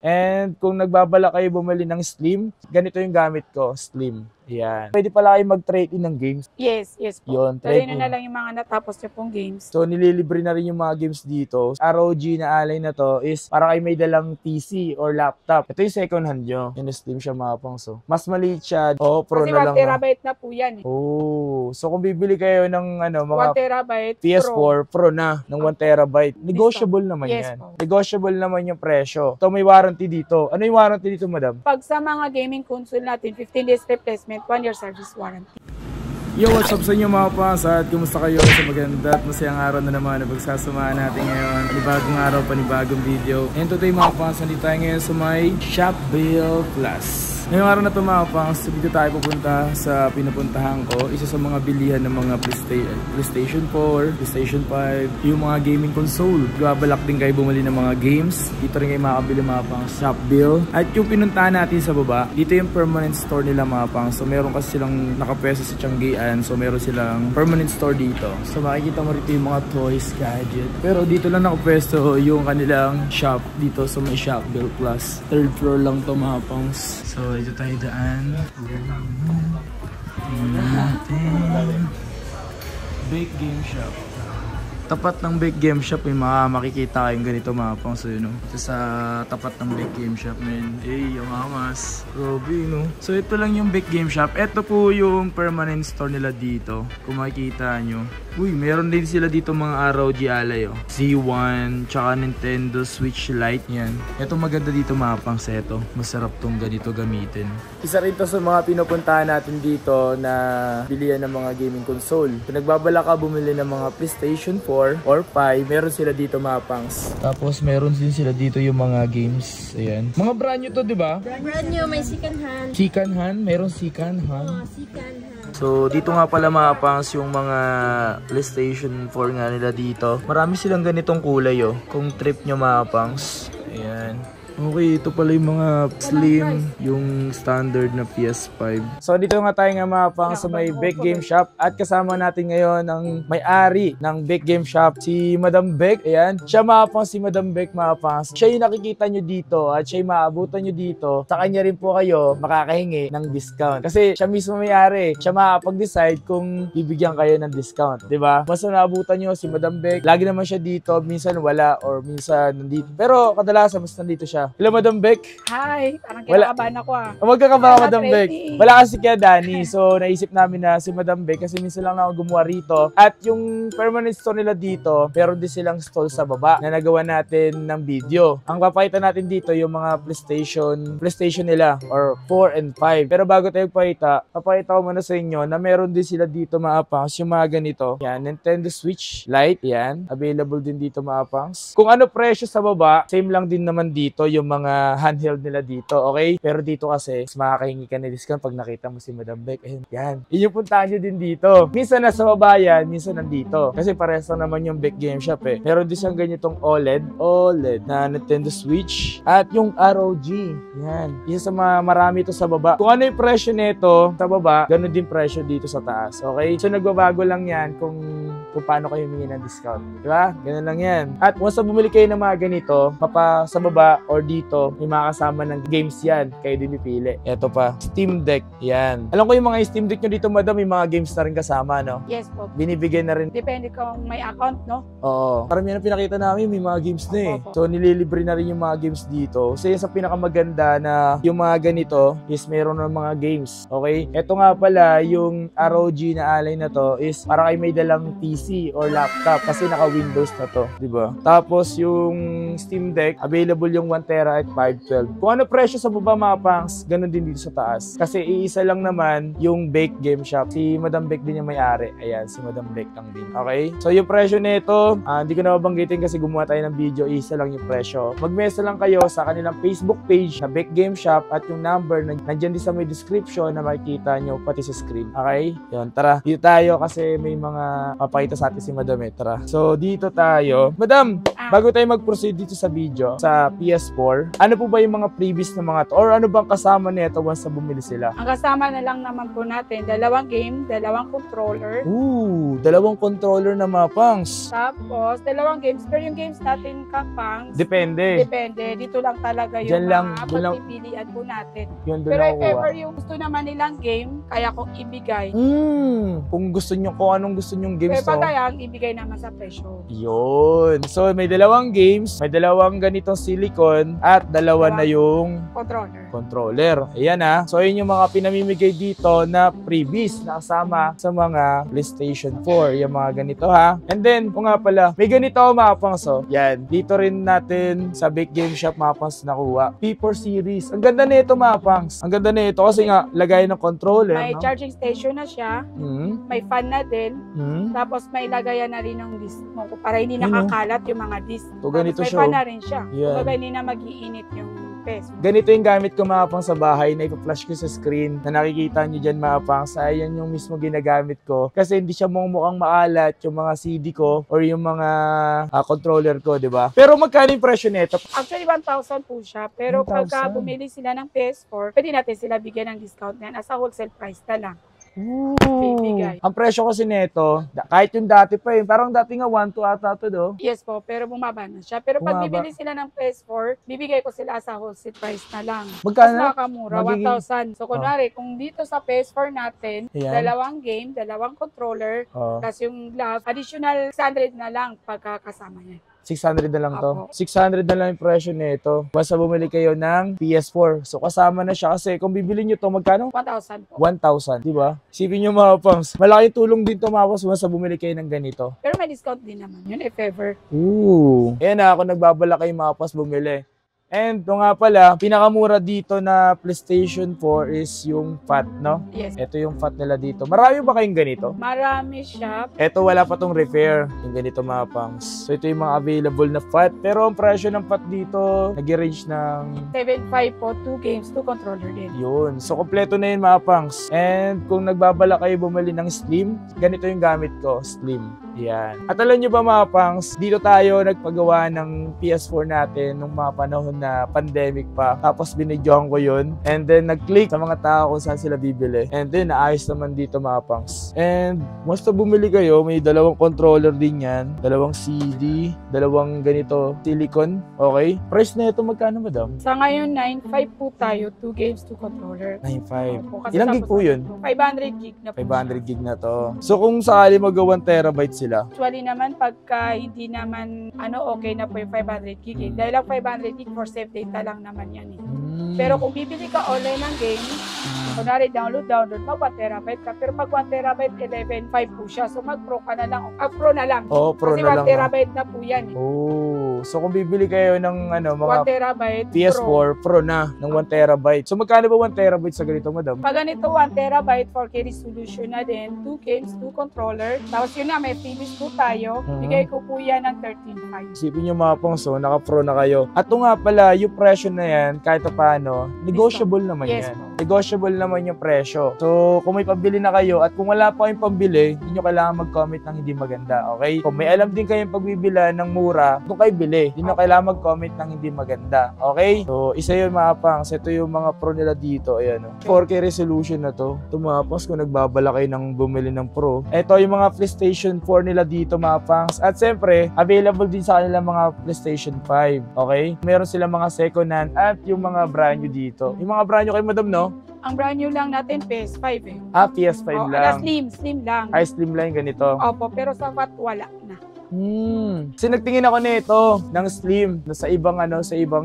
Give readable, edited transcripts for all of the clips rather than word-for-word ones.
And kung nagbabala kayo bumili ng Slim, ganito yung gamit ko, Slim. Yan. Pwede pala kayo mag-trade in ng games. Yes po. Yun, Tuloy trade in. na lang yung mga natapos niyo pong games. So, nililibre na rin yung mga games dito. ROG na alay na to is para kayo may dalang PC or laptop. Ito yung second hand nyo. Yung Slim siya mga pangso. Mas maliit siya. Pro Kasi na lang. 1 terabyte na po yan. So kung bibili kayo ng mga 1 terabyte PS4 Pro na ng 1 terabyte, negotiable naman yan. Po. Negotiable naman yung presyo. Ito may warranty dito. Ano yung warranty dito, madam? Pag sa mga gaming console natin, 15 days replacement, 1 year service warranty. Yo, what's up sa inyo mga pasad? Kumusta kayo sa maganda at masayang araw na naman na pagsasamahan natin ngayon? Panibagong araw, panibagong video. And today mga pasad, dito tayo ngayon sa may Shopbill Plus. Ngayong araw na ito mga pangs, dito tayo pupunta sa pinupuntahan ko. Isa sa mga bilihan ng mga PlayStation 4, PlayStation 5, yung mga gaming console. Gabalak din kayo bumili ng mga games. Dito rin kayo makabili mga pangs, Shopbill. At yung pinuntahan natin sa baba, dito yung permanent store nila mga pangs. So meron kasi silang nakapwesto sa Tianggian. So meron silang permanent store dito. So makikita mo rito yung mga toys, gadget. Pero dito lang nakapwesto yung kanilang shop dito sa may Shopbill Plus. Third floor lang to mga pangs. So dito tayo daan. Bake Game Shop. Tapat ng Bake Game Shop, may makikita kayong ganito mga pangso yun. Ito sa tapat ng Bake Game Shop, men. Yung amas. Robby, no? So ito lang yung Bake Game Shop. Ito po yung permanent store nila dito. Kung makikita nyo. Uy, meron din sila dito mga ROG alay, oh. Z1, tsaka Nintendo Switch Lite. Yan. Ito maganda dito mga pangseto. Masarap tong ganito gamitin. Isa rin to sa mga pinupuntahan natin dito na bilihan ng mga gaming console. Kung nagbabala ka bumili ng mga PlayStation 4 or 5, meron sila dito mga pangs. Tapos meron din sila dito yung mga games. Ayan. Mga brand new to, di ba? Brand new, may second hand. Second hand? Meron second hand? Second hand. So, dito nga pala mga pangs yung mga PlayStation 4 nga nila dito. Marami silang ganitong kulay, oh. Kung trip nyo mga pangs. Ayan. Okay, ito pala yung mga slim, yung standard na PS5. So dito nga tayo nga mga pang sa may Bake Game Shop at kasama natin ngayon ang may-ari ng Bake Game Shop, si Madam Beck. Ayan, siya mga pang si Madam Beck mga pang. Siya yung nakikita nyo dito at siya yung maabutan nyo dito. Sa kanya rin po kayo makakahingi ng discount. Kasi siya mismo may-ari, siya makakapag-decide kung bibigyan kayo ng discount. Diba? Mas naabutan nyo si Madam Beck, lagi naman siya dito, minsan wala or minsan nandito. Pero kadalasan mas nandito siya. Hello, Madam Beck. Hi, parang kinakabahan ako ah. Huwag ka kabahan, Madam Beck. Wala kasi kaya Danny. So, naisip namin na si Madam Beck kasi minsan lang ako gumawa rito. At yung permanent store nila dito, meron din silang stall sa baba na nagawa natin ng video. Ang papakita natin dito yung mga PlayStation nila or 4 and 5. Pero bago tayo papakita ko muna sa inyo na meron din sila dito mga pangs, yung mga ganito. Yan, Nintendo Switch Lite. Yan, available din dito mga pangs. Kung ano presyo sa baba, same lang din naman dito yung mga handheld nila dito, okay? Pero dito kasi, makakahingi ka na discount pag nakita mo si Madam Beck. Ayun, yan. Yung puntahan nyo din dito. Minsan nasa baba yan, minsan nandito. Kasi parehas lang naman yung Bake Game Shop eh. Meron din siyang ganitong OLED na Nintendo Switch. At yung ROG. Yan. Isa sa marami ito sa baba. Kung ano yung presyo nito sa baba, ganun din presyo dito sa taas. Okay? So nagbabago lang yan kung paano kayo humingi ng discount. Diba? Ganun lang yan. At once na bumili kayo ng mga ganito, sa baba or dito, may makasama ng games yan. Kayo din pipili. Ito pa, Steam Deck. Yan. Alam ko yung mga Steam Deck nyo dito, madam, may mga games na rin kasama, no? Yes po. Binibigyan na rin. Depende kung may account, no? Oo. Karamihan na pinakita namin, may mga games na eh. So, nililibre na rin yung mga games dito. So, yung sa pinakamaganda na yung mga ganito is meron ng mga games. Okay? Ito nga pala, yung ROG na alay na to is para kayo may dalang PC or laptop kasi naka-Windows na to. Diba? Tapos, yung Steam Deck, available yung 1 tera at 512. Kung ano presyo sa baba mga pangs, ganun din dito sa taas. Kasi iisa lang naman yung Bake Game Shop. Si Madam Beck din yung may-ari. Ayan, si Madam Beck lang din. Okay? So yung presyo nito, hindi ko na mabanggitin kasi gumawa tayo ng video. Isa lang yung presyo. Mag-message lang kayo sa kanilang Facebook page na Bake Game Shop at yung number na nandyan din sa may description na makikita nyo pati sa screen. Okay? Yun, tara. Dito tayo kasi may mga papakita sa atin si Madam eh. Tara. So dito tayo. Madam, bago tayo mag-proceed dito sa video, sa PS5 PS4. Ano po ba yung mga previous na mga to? Or ano bang kasama nito once na bumili sila? Ang kasama na lang naman po natin, 2 game, 2 controller. Ooh, 2 controller na mga pangs. Tapos, 2 games. Pero yung games natin, kapang, Depende. depende. Dito lang talaga yung Diyan lang, mga doon lang. pagpipilian po natin. Yun doon Pero ako if ever yung gusto naman nilang game, kaya kong ibigay. Kung gusto nyo, kung anong gusto nyong games Pero to. kaya ang ibigay naman sa presyo. Yun. So, may 2 games, may 2 ganitong silicone, at 2 na yung controller. Ayan ha. So, yun yung mga pinamimigay dito na freebies na kasama sa mga PlayStation 4. Yung mga ganito ha. And then, kung nga pala, may ganito ako mga pangs. So, yan. Dito rin natin sa Big Game Shop mga pangs nakuha. P4 series. Ang ganda nito mga pangs. Ang ganda nito kasi nga, lagay ng controller. May no? charging station na siya. May fan na din. Tapos may lagayan na rin ng disk mo para hindi nakakalat yung mga disk. So, ganito Tapos may siya. fan na rin siya. Yan. Kumbaga hindi na mag-iinit yung peso. Ganito yung gamit ko mga pang sa bahay na ipa-flash ko sa screen na nakikita nyo dyan mga pang. Ayan yung mismo ginagamit ko. Kasi hindi siya mukhang maalat yung mga CD ko or yung mga controller ko, di ba? Pero magkano yung presyo nito? Actually, 1,000 po siya. Pero 1,000. pagka bumili sila ng PS4, pwede natin sila bigyan ng discount na yan as a wholesale price na lang. Bibigay. Ang presyo kasi nito, kahit yung dati pa parang dati nga 1,200 ata to do. Yes po, pero bumaba na siya. Pero pag Bumaba. bibili sila ng PS4, bibigay ko sila sa wholesale price na lang. Magkano? Mas nakakamura, Magiging- 1,000. So, kunwari, kung dito sa PS4 natin, Ayan. 2 game, 2 controller, Oh, plus yung glove, additional 600 na lang pagkakasama niya. 600 na lang to. Apo. 600 na lang yung presyo nito. Basta bumili kayo ng PS4. So kasama na siya kasi kung bibili nyo to, magkano? 1,000 po. 1,000, di ba? Isipin nyo mga pangs, malaking tulong din to mga pangs once na bumili kayo ng ganito. Pero may discount din naman yun if ever. Ooh. Ayan na, ako nagbabala kay mga pangs bumili. And ito nga pala, pinakamura dito na PlayStation 4 is yung FAT, no? Yes. Ito yung FAT nila dito. Marami ba kayong ganito? Marami siya. Ito wala pa tong repair. Yung ganito mga pangs. So ito yung mga available na FAT. Pero ang presyo ng FAT dito, nag-range ng 7.5 po, 2 games, 2 controller din. yun. So, kompleto na yun mga pangs. And kung nagbabala kayo bumili ng Slim, ganito yung gamit ko, Slim. Yan. At alam nyo ba mga pangs, dito tayo nagpagawa ng PS4 natin nung mga panahon na pandemic pa. Tapos binidyohan ko yun. And then nag-click sa mga tao kung saan sila bibili. And then naayos naman dito mga pangs. And once na bumili kayo, may 2 controller din yan. 2 CD, 2 ganito silicone. Okay? Price na ito magkano madam? Sa ngayon, 9.5 po tayo, 2 games, 2 controller. 9.5. Opo, kasi Ilang gig tapos po yun? 500 gig na po. 500 gig na to. So kung sakali mag 1 terabyte sila, Actually naman, pagka hindi naman, okay na po yung 500 gig. Eh. Dahil lang 500 gig for save data lang naman yan eh. Pero kung bibili ka online ng game, kunwari download, mag 1 terabyte ka. Pero pag 1 terabyte, 11.5 po siya. So mag-pro ka na lang. Pro na lang. oh, pro Kasi na lang. 1 terabyte na po yan eh. Oh, so kung bibili kayo ng 1 mga terabyte, PS4 Pro na ng 1 terabyte. So magkano ba 1 terabyte sa ganito, madam? Pag ganito 1 terabyte, 4K resolution na din, 2 games, 2 controller. Tapos yun na, may freebies po tayo. Bigay ko po yan ng 13.5. Isipin nyo mga pang, so naka-pro na kayo. At ito nga pala, yung presyo na yan, kahit pa paano, negotiable naman Yes, yan. po. Negotiable naman yung presyo. So, kung may pambili na kayo at kung wala pa kayong pambili, hindi nyo kailangan mag-comment ng hindi maganda, okay? Kung may alam din kayong pagbibilan ng mura, doon kayo bili. Hindi nyo kailangan mag-comment ng hindi maganda, okay? So, isa yun mga pangs. Ito yung mga pro nila dito. Ayan, 4K resolution na to. Ito mga pangs, kung nagbabala kayo ng bumili ng pro. Ito yung mga PlayStation 4 nila dito mga pangs. At siyempre, available din sa kanila mga PlayStation 5, okay? Meron silang mga second hand at yung mga brand new dito. Yung mga brand new kay madam, no? Ang brand new lang natin, PS5 eh. PS5 lang. Slim lang. Ay, slim lang yung ganito. Opo, pero sa FAT wala na. Kasi nagtingin ako nito ng slim na sa ibang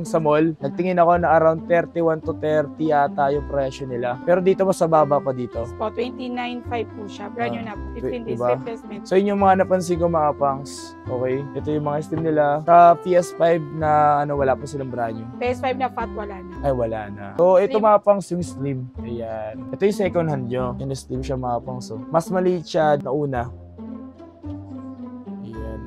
sa mall. Nagtingin ako na around 31 to 30 yata yung presyo nila. Pero dito mas sa baba pa dito. Po, 29.5 po siya. Brand new na po. 15 days diba? replacement. So yun yung mga napansin ko mga pangs. Okay? Ito yung mga slim nila. Sa PS5 na wala pa silang brand new. PS5 na FAT wala na. Ay, wala na. So, ito Slim. mga pangs yung slim. Ayan. Ito yung second hand nyo. Yung slim siya mga pangs. So, mas maliit siya na una. Ayan.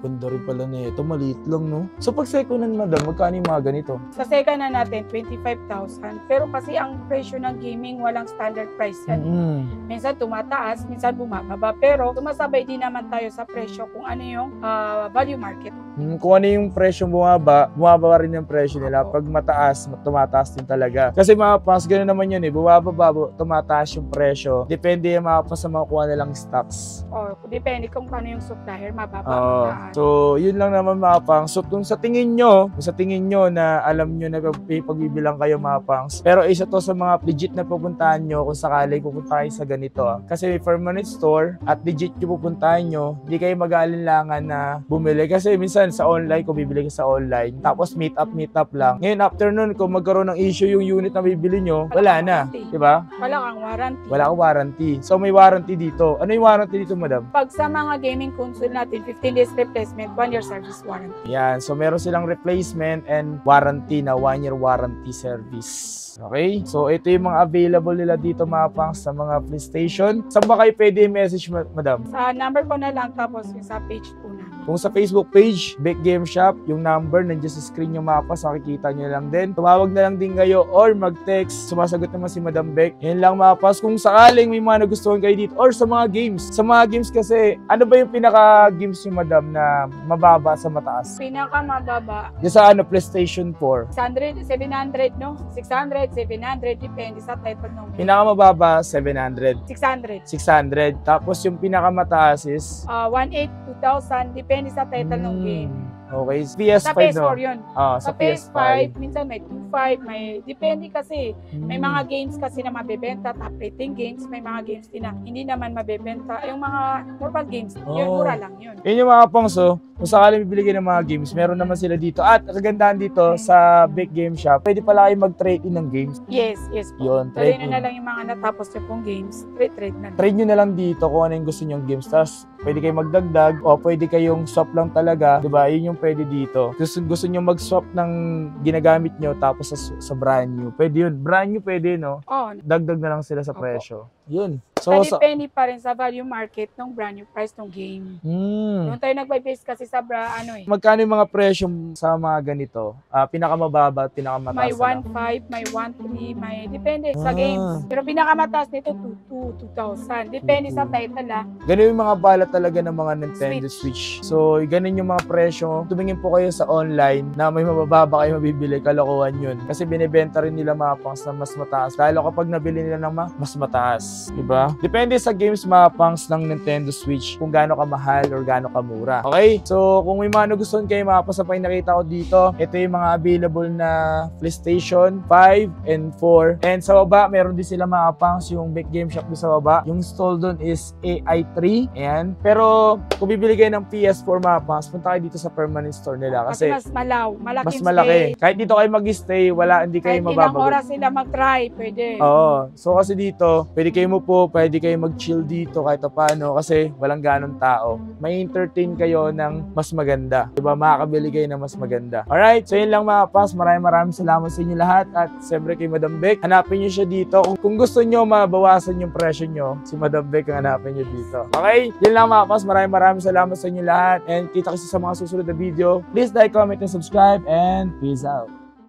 Ganda rin pala na ito. Maliit lang, no? So, pag second hand, madam, magkano yung mga ganito? Sa second na natin, 25,000. Pero kasi ang presyo ng gaming, walang standard price yan. Minsan tumataas, minsan bumababa. Pero sumasabay din naman tayo sa presyo kung ano yung value market. Kung ano yung presyo bumaba rin yung presyo nila. Pag mataas, tumataas din talaga. Kasi mga pangs, gano'n naman yun eh. Bumababa, tumataas yung presyo. Depende yung mga pangs sa mga kuha nilang stocks. O, depende kung paano yung supplier, mababa. So, yun lang naman mga pangs. So, kung sa tingin nyo na alam nyo na pagbibilang kayo mga pangs. Pero isa to sa mga legit na pupuntahan nyo kung sakali pupunta kayo sa ganito. Kasi may permanent store at legit yung pupuntahan nyo, hindi kayo mag-aalinlangan na bumili. Kasi minsan sa online, kung bibili ka sa online, tapos meet up lang. Ngayon, after nun, kung magkaroon ng issue yung unit na bibili nyo, wala na. Diba? Wala kang warranty. Wala kang warranty. So, may warranty dito. Ano yung warranty dito, madam? Pag sa mga gaming console natin, 15 days replacement, 1 year service warranty. Yan. So, meron silang replacement and warranty na 1 year warranty service. Okay? So, ito yung mga available nila dito mga pangs sa mga PlayStation. Saan ba kayo pwede message, madam? Sa number ko na lang, tapos yung sa page po namin. Kung sa Facebook page, Big Game Shop, yung number nandiyan sa screen yung mapa, so makikita nyo lang din. Tumawag na lang din kayo or mag-text. Sumasagot naman si Madam Beck. Yan lang mapas. Kung sakaling may mga nagustuhan kayo dito or sa mga games. Sa mga games kasi, ano ba yung pinaka-games yung Madam na mababa sa mataas? Pinakamababa. Yung sa PlayStation 4. 600, 700, no? 600, 700, depende sa title ng game. Pinakamababa, 700. 600. 600. Tapos yung pinakamataas is 1,800, 2,000, depende sa title ng game. Okay. PS5 Sa PS4 no? yun. Sa Sa PS5, minsan may 2.5, may depende kasi. May mga games kasi na mabebenta, top rating games, may mga games din na hindi naman mabebenta. Yung mga normal games, yun, mura lang yun. Yun yung mga pangso, kung sakaling bibili kayo ng mga games, meron naman sila dito. At kagandahan dito sa Big Game Shop, pwede pala kayo mag-trade in ng games. Yes po. Yun, Dali trade in. na lang yung mga natapos nyo pong games, trade na lang. Trade nyo na lang dito kung ano yung gusto nyong games. Tapos, pwede kayo magdagdag o pwede kayong swap lang talaga. Diba? Yun yung pwede dito. Gusto nyo mag-swap ng ginagamit nyo tapos sa brand new. Pwede yun. Brand new pwede, no? Oh, Dagdag na lang sila sa presyo. Yun. depende pa rin sa value market ng brand new price ng game. Doon tayo nagbay-base kasi sa Magkano yung mga presyo sa mga ganito? Pinakamababa at pinakamataas may na lang? 1.5, may 1.3, may depende sa games. Pero pinakamataas nito 2,000. Depende sa title Ganun yung mga balat talaga ng mga Nintendo Switch. So, ganun yung mga presyo. Tumingin po kayo sa online na may mabababa kayo mabibili. Kalokohan yun. Kasi binibenta rin nila mga pangs na mas mataas. Lalo kapag nabili nila ng mas mataas. Diba? Depende sa games mga pangs ng Nintendo Switch kung gaano kamahal or gaano kamura. Okay? So, kung may mga nagustuhan kayo mga pangs na nakita ko dito, ito yung mga available na PlayStation 5 and 4. And sa baba, meron din sila mga pangs yung Big Game Shop sa baba. Yung stall doon is AI3. Ayan. Pero, kung bibili kayo ng PS4 mga pangs, punta kayo dito sa permanent store nila. Kasi mas malaking mas malaki. Kahit dito kayo mag-stay, hindi kayo kahit ilang mababago. oras sila mag-try, pwede. Oo. So kasi dito, pwede kayo pwede kayo mag-chill dito kahit paano kasi walang ganong tao. May entertain kayo ng mas maganda. Diba? Makakabili kayo ng mas maganda. Alright? So yun lang mga pas. Maraming salamat sa inyo lahat. At siyempre kay Madam Beck, hanapin nyo siya dito. Kung gusto nyo mabawasan yung presyo nyo, si Madam Beck ang hanapin nyo dito. Okay? Yun lang mga pas. Maraming salamat sa inyo lahat. And kita kasi sa mga susunod na video. Please like, comment, and subscribe. And peace out.